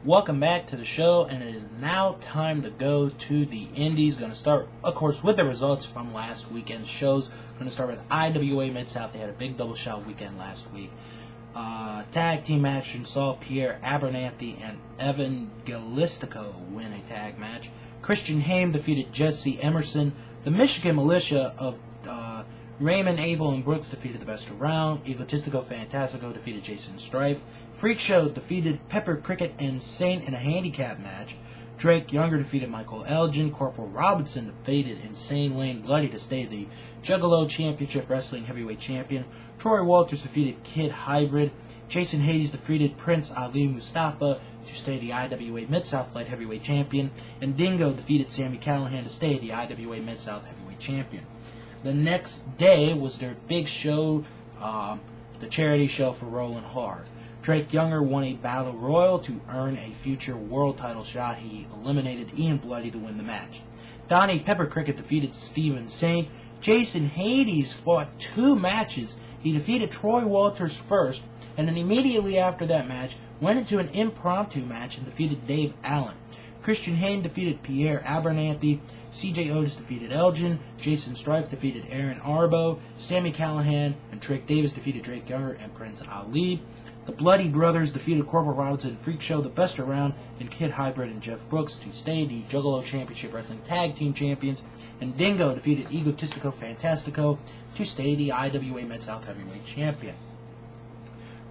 Welcome back to the show, and it is now time to go to the Indies. Going to start, of course, with the results from last weekend's shows. Going to start with IWA Mid-South. They had a big double shot weekend last week. Tag team action saw Pierre Abernathy and Evan Galistico win a tag match. Christian Haim defeated Jesse Emerson. The Michigan Militia of Raymond Abel and Brooks defeated the Best Around. Egotistico Fantastico defeated Jason Strife. Freak Show defeated Pepper Cricket and Saint in a handicap match. Drake Younger defeated Michael Elgin. Corporal Robinson defeated Insane Lane Bloody to stay the Juggalo Championship Wrestling Heavyweight Champion. Troy Walters defeated Kid Hybrid. Jason Hades defeated Prince Ali Mustafa to stay the IWA Mid-South Light Heavyweight Champion. And Dingo defeated Sami Callihan to stay the IWA Mid-South Heavyweight Champion. The next day was their big show, the charity show for Rolling Hard. Drake Younger won a Battle Royal to earn a future world title shot. He eliminated Ian Bloody to win the match. Donnie Pepper Cricket defeated Steven Saint. Jason Hades fought two matches. He defeated Troy Walters first, and then immediately after that match, went into an impromptu match and defeated Dave Allen. Christian Haim defeated Pierre Abernathy. CJ Otis defeated Elgin. Jason Strife defeated Aaron Arbo. Sami Callihan and Drake Davis defeated Drake Younger and Prince Ali. The Bloody Brothers defeated Corporal Robinson, Freak Show, The Best Around, and Kid Hybrid and Jeff Brooks to stay the Juggalo Championship Wrestling Tag Team Champions. And Dingo defeated Egotistico Fantastico to stay the IWA Mid-South Heavyweight Champion.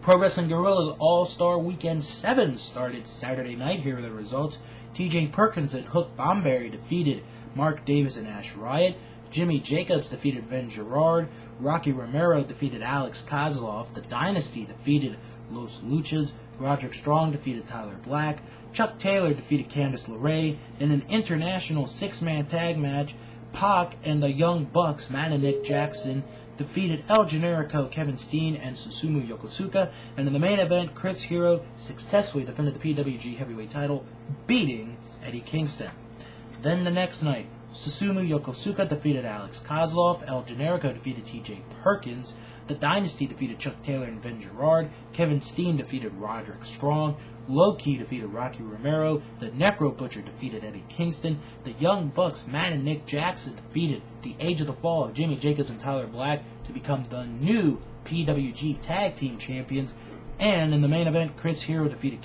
Pro Wrestling Guerrillas All-Star Weekend 7 started Saturday night. Here are the results. TJ Perkins and Hook Bomberry defeated Mark Davis and Ash Riot. Jimmy Jacobs defeated Ben Gerard. Rocky Romero defeated Alex Kozlov. The Dynasty defeated Los Luchas. Roderick Strong defeated Tyler Black. Chuck Taylor defeated Candice LeRae. In an international six-man tag match, Pac and the Young Bucks, Matt and Nick Jackson, defeated El Generico, Kevin Steen, and Susumu Yokosuka. And in the main event, Chris Hero successfully defended the PWG Heavyweight title, beating Eddie Kingston. Then the next night, Susumu Yokosuka defeated Alex Kozlov. El Generico defeated TJ Perkins. The Dynasty defeated Chuck Taylor and Ben Gerard. Kevin Steen defeated Roderick Strong. Low-Key defeated Rocky Romero. The Necro Butcher defeated Eddie Kingston. The Young Bucks, Matt and Nick Jackson, defeated the Age of the Fall of Jimmy Jacobs and Tyler Black to become the new PWG Tag Team Champions. And in the main event, Chris Hero defeated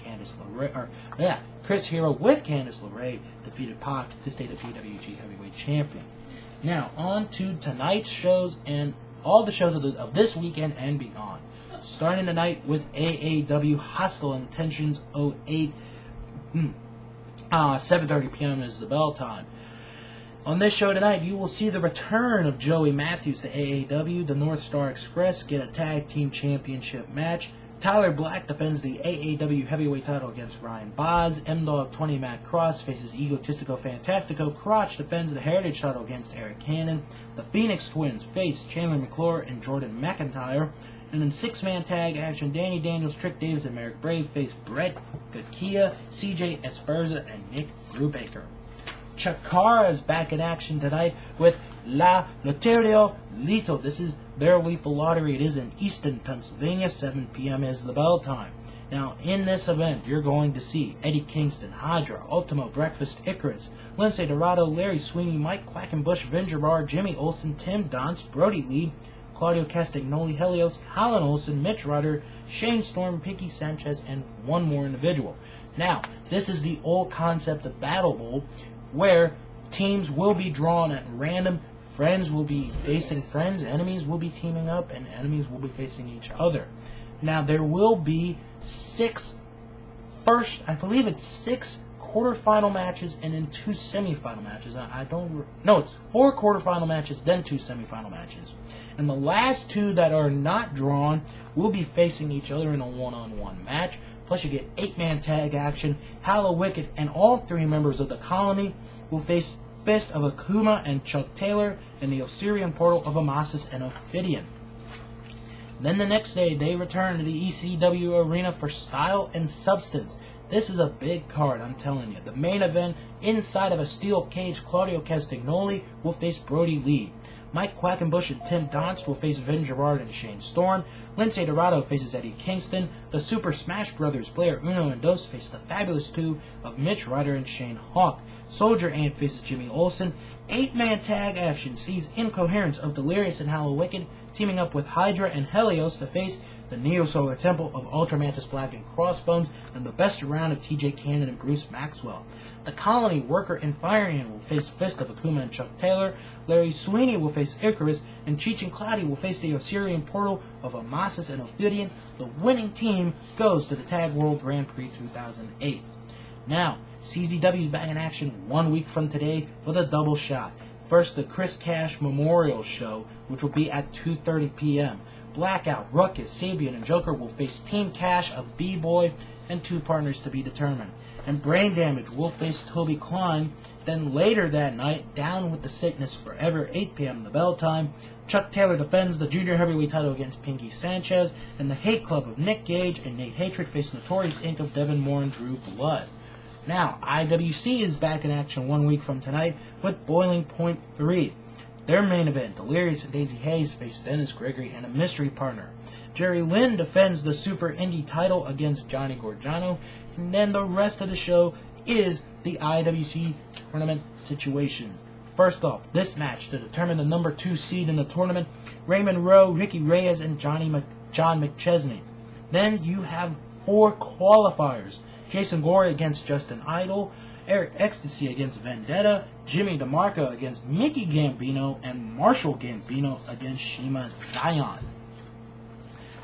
Chris Hero with Candice LeRae defeated Pac to stay the PWG Heavyweight Champion. Now, on to tonight's shows and all the shows of this weekend and beyond. Starting tonight with AAW Hostile Intentions 08. 7:30 p.m. is the bell time. On this show tonight, you will see the return of Joey Matthews to AAW. The North Star Express get a tag team championship match. Tyler Black defends the AAW heavyweight title against Ryan Boz. M-Dog 20 Matt Cross faces Egotistico Fantastico. Crotch defends the Heritage title against Eric Cannon. The Phoenix Twins face Chandler McClure and Jordan McIntyre. And in six-man tag action, Danny Daniels, Trick Davis, and Merrick Brave face Brett Gakia, CJ Esperza, and Nick Brubaker. Chikara is back in action tonight with La Loterio Lethal. This is their Lethal Lottery. It is in Easton, Pennsylvania. 7 p.m. is the bell time. Now, in this event, you're going to see Eddie Kingston, Hydra, Ultimo, Breakfast, Icarus, Lindsay Dorado, Larry Sweeney, Mike Quackenbush, Vin Gerard, Jimmy Olsen, Tim Donst, Brody Lee, Claudio Castagnoli, Helios, Colin Olsen, Mitch Rutter, Shane Storm, Picky Sanchez, and one more individual. Now, this is the old concept of Battle Bowl, where teams will be drawn at random, friends will be facing friends, enemies will be teaming up, and enemies will be facing each other. Now, there will be six quarterfinal matches and then 2 semifinal matches. It's 4 quarterfinal matches, then 2 semifinal matches. And the last 2 that are not drawn will be facing each other in a one-on-one match. Plus, you get 8-man tag action. Hallow Wicked and all 3 members of the Colony will face Fist of Akuma and Chuck Taylor and the Osirian Portal of Amasis and Ophidian. Then the next day, they return to the ECW arena for Style and Substance. This is a big card, I'm telling you. The main event, inside of a steel cage, Claudio Castagnoli will face Brody Lee. Mike Quackenbush and Tim Donst will face Vin Gerard and Shane Storm. Lince Dorado faces Eddie Kingston. The Super Smash Brothers player Uno and Dos face the Fabulous 2 of Mitch Ryder and Shane Hawk. Soldier Ant faces Jimmy Olsen. 8-man tag action sees Incoherence of Delirious and Hollow Wicked teaming up with Hydra and Helios to face the Neo Solar Temple of Ultramantis Black and Crossbones, and the best around of TJ Cannon and Bruce Maxwell. The Colony, Worker, and Fire Ant will face Fist of Akuma and Chuck Taylor. Larry Sweeney will face Icarus, and Cheech and Cloudy will face the Osirian Portal of Amasis and Ophidian. The winning team goes to the Tag World Grand Prix 2008. Now, CZW is back in action 1 week from today with a double shot. First, the Chris Cash Memorial Show, which will be at 2:30 p.m. Blackout, Ruckus, Sabian, and Joker will face Team Cash of B-Boy and 2 partners to be determined. And Brain Damage will face Toby Klein. Then later that night, Down with the Sickness Forever, 8 p.m. the bell time, Chuck Taylor defends the Junior Heavyweight title against Pinky Sanchez, and the Hate Club of Nick Gage and Nate Hatred face Notorious Inc. of Devin Moore and Drew Blood. Now, IWC is back in action 1 week from tonight with Boiling Point 3. Their main event, Delirious and Daisy Hayes face Dennis Gregory and a mystery partner. Jerry Lynn defends the Super Indie title against Johnny Gorgiano. And then the rest of the show is the IWC tournament situation. First off, this match to determine the number 2 seed in the tournament, Raymond Rowe, Ricky Reyes, and John McChesney. Then you have 4 qualifiers. Jason Gore against Justin Idol, Eric Ecstasy against Vendetta, Jimmy DeMarco against Mickey Gambino, and Marshall Gambino against Shima Zion.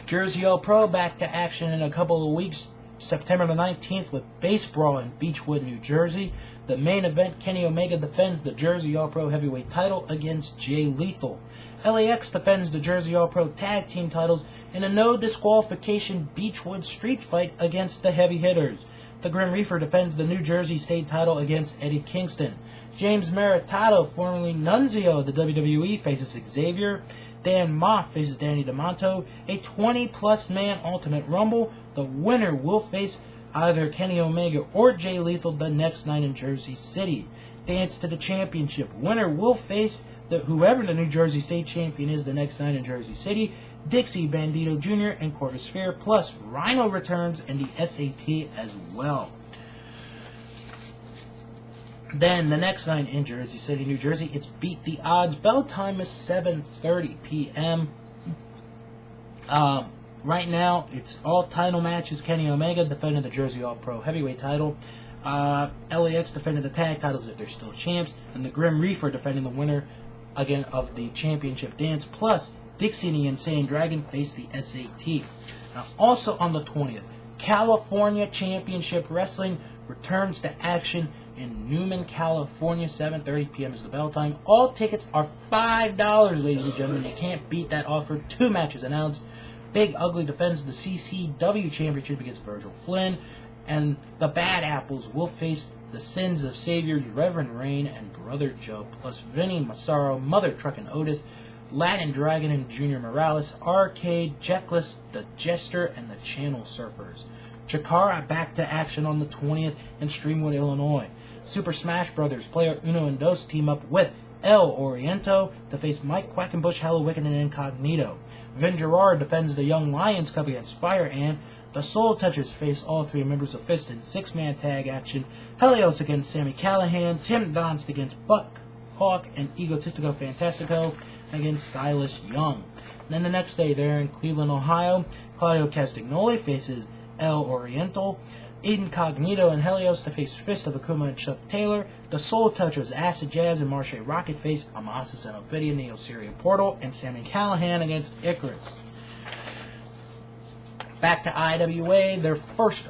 Jersey All Pro back to action in a couple of weeks, September the 19th with Base Brawl in Beechwood, New Jersey. The main event, Kenny Omega defends the Jersey All Pro Heavyweight title against Jay Lethal. LAX defends the Jersey All Pro Tag Team titles in a no disqualification Beechwood street fight against the Heavy Hitters. The Grim Reaper defends the New Jersey State title against Eddie Kingston. James Maritato, formerly Nunzio of the WWE, faces Xavier. Dan Moff faces Danny DeMonto. A 20-plus man Ultimate Rumble. The winner will face either Kenny Omega or Jay Lethal the next night in Jersey City. Dance to the Championship. Winner will face whoever the New Jersey State Champion is the next night in Jersey City. Dixie Bandito Jr. and Corvus Fair, plus Rhino returns and the SAT as well. Then the next night in Jersey City, New Jersey, it's Beat the Odds. Bell time is 7:30 p.m. Right now, it's all title matches. Kenny Omega defending the Jersey All Pro Heavyweight title. LAX defending the tag titles if they're still champs, and the Grim Reaper defending the winner again of the championship dance. Plus, Dixie and the Insane Dragon face the SAT. Now, also on the 20th, California Championship Wrestling returns to action in Newman, California. 7:30 p.m. is the bell time. All tickets are $5, ladies and gentlemen. You can't beat that offer. 2 matches announced. Big Ugly defends the CCW Championship against Virgil Flynn. And the Bad Apples will face the Sins of Saviors, Reverend Rain, and Brother Joe, plus Vinny Massaro, Mother Truck and Otis, Latin Dragon and Junior Morales, Arcade, Jeckless, The Jester, and the Channel Surfers. Chikara back to action on the 20th in Streamwood, Illinois. Super Smash Brothers player Uno and Dos team up with El Oriento to face Mike Quackenbush, Hollow Wicked, and Incognito. Vin Gerard defends the Young Lions Club against Fire Ant. The Soul Touchers face all 3 members of Fist in 6-man tag action. Helios against Sami Callihan. Tim Donst against Buck Hawk, and Egotistico Fantastico against Silas Young. Then the next day, there in Cleveland, Ohio, Claudio Castagnoli faces El Oriental. Incognito and Helios to face Fist of Akuma and Chuck Taylor. The Soul Touchers, Acid Jazz and Marche Rocket face Amasis and Ophidian, the Osirian Portal, and Sami Callihan against Icarus. Back to IWA,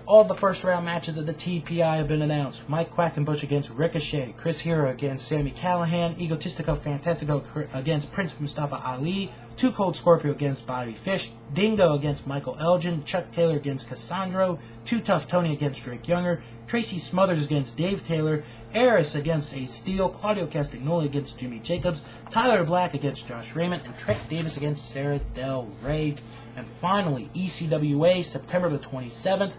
all the first round matches of the TPI have been announced. Mike Quackenbush against Ricochet, Chris Hero against Sami Callihan, Egotistico Fantastico against Prince Mustafa Ali, Too Cold Scorpio against Bobby Fish, Dingo against Michael Elgin, Chuck Taylor against Cassandro, Too Tough Tony against Drake Younger, Tracy Smothers against Dave Taylor, Eris against Ace Steel, Claudio Castagnoli against Jimmy Jacobs, Tyler Black against Josh Raymond, and Trek Davis against Sarah Del Rey. And finally, ECWA, September the 27th,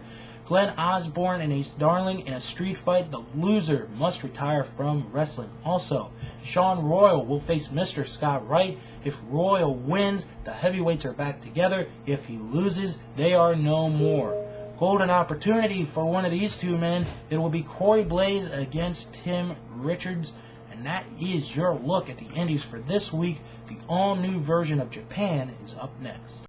Glenn Osborne and Ace Darling in a street fight. The loser must retire from wrestling. Also, Sean Royal will face Mr. Scott Wright. If Royal wins, the heavyweights are back together. If he loses, they are no more. Golden opportunity for one of these two men. It will be Corey Blaze against Tim Richards. And that is your look at the Indies for this week. The all-new version of Japan is up next.